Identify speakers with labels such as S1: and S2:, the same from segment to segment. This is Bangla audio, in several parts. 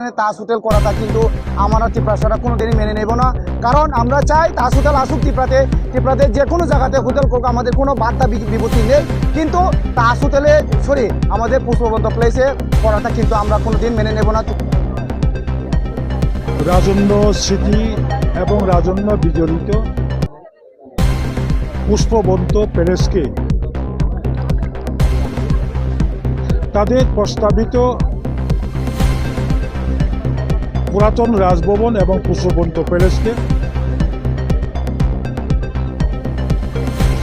S1: তাজ হোটেল করাটা কিন্তু আমরা ত্রিপুরা কোনোদিনই মেনে নেব না। কারণ আমরা চাই তাজ হোটেল আসুক ত্রিপুরাতে যে কোনো জায়গাতে হোটেল করুক, আমাদের কোনো বার্তা বিভূতি নেই। কিন্তু তাজ হোটেলে আমাদের পুষ্পবন্ত প্লেসে করাটা কিন্তু আমরা কোনোদিন মেনে নেব না।
S2: রাজন্য স্মৃতি এবং রাজন্য বিজড়িত পুষ্পবন্ত প্যালেসকে তাদের প্রস্তাবিত পুরাতন রাজভবন এবং পুষ্পবন্ত প্যালেসকে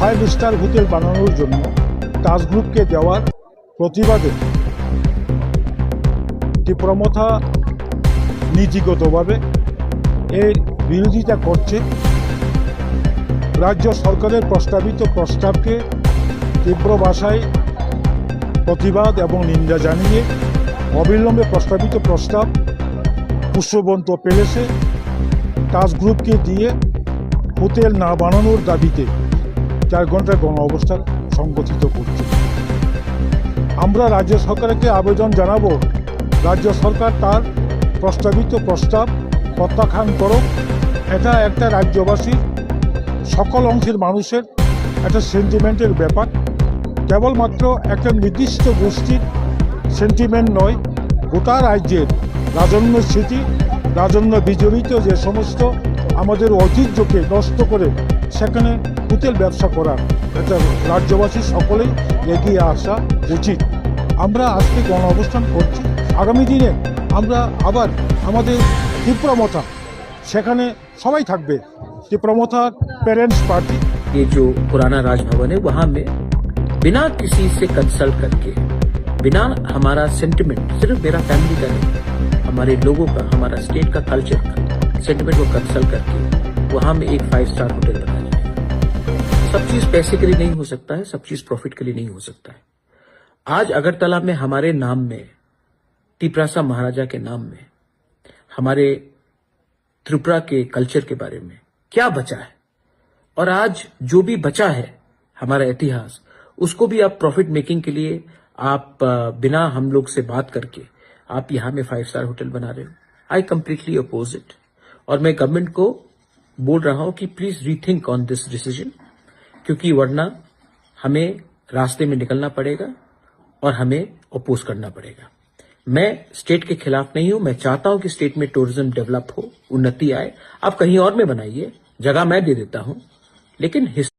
S2: 5 স্টার হোটেল বানানোর জন্য তাজ গ্রুপকে দেওয়ার প্রতিবাদে ত্রিপুরা নীতিগতভাবে এর বিরোধিতা করছে। রাজ্য সরকারের প্রস্তাবিত প্রস্তাবকে তীব্র ভাষায় প্রতিবাদ এবং নিন্দা জানিয়ে অবিলম্বে প্রস্তাবিত প্রস্তাব পুষ্পবন্ত প্যালেসে তাজ গ্রুপকে দিয়ে হোটেল না বানানোর দাবিতে 4 ঘন্টার গণ অবস্থান সংগঠিত করছে। আমরা রাজ্য সরকারকে আবেদন জানাবো, রাজ্য সরকার তার প্রস্তাবিত প্রস্তাব প্রত্যাখ্যান করুক। এটা একটা রাজ্যবাসীর সকল অংশের মানুষের একটা সেন্টিমেন্টের ব্যাপার, কেবলমাত্র একটা নির্দিষ্ট গোষ্ঠীর সেন্টিমেন্ট নয়, গোটা রাজ্যের রাজন্য স্মৃতি, রাজন্য বিজড়িত যে সমস্ত আমাদের ঐতিহ্যকে নষ্ট করে সেখানে হোটেল ব্যবসা করা, এটা রাজ্যবাসী সকলেই এগিয়ে আসা উচিত। আমরা আজকে গণ অবস্থান করছি, আগামী দিনে আমরা আবার আমাদের ত্রিপুরা সেখানে সবাই থাকবে। ত্রিপুরা पेरेंट्स पार्टी
S3: ये जो पुराना राजभवन है वहां में बिना किसी से कंसल्ट करके, बिना हमारा सेंटिमेंट, सिर्फ मेरा फैमिली का नहीं, हमारे लोगों का, हमारा स्टेट का कल्चर का सेंटिमेंट को कंसल्ट करके वहां में एक 5 स्टार होटल बनाया जाएगा। सब चीज पैसे के लिए नहीं हो सकता है, सब चीज प्रॉफिट के लिए नहीं हो सकता है। आज अगरतला में हमारे नाम में, टिपरासा महाराजा के नाम में, हमारे त्रिपुरा के कल्चर के बारे में क्या बचा है, और आज जो भी बचा है हमारा इतिहास, उसको भी आप प्रॉफिट मेकिंग के लिए आप बिना हम लोग से बात करके आप यहां में 5 स्टार होटल बना रहे हो। आई कंप्लीटली अपोज इट, और मैं गवर्नमेंट को बोल रहा हूं कि please rethink on this decision, क्योंकि वरना हमें रास्ते में निकलना पड़ेगा और हमें अपोज करना पड़ेगा। मैं स्टेट के खिलाफ नहीं हूं, मैं चाहता हूं कि स्टेट में टूरिज्म डेवलप हो, उन्नति आए। आप कहीं और में बनाइए, जगह मैं दे देता हूं, लेकिन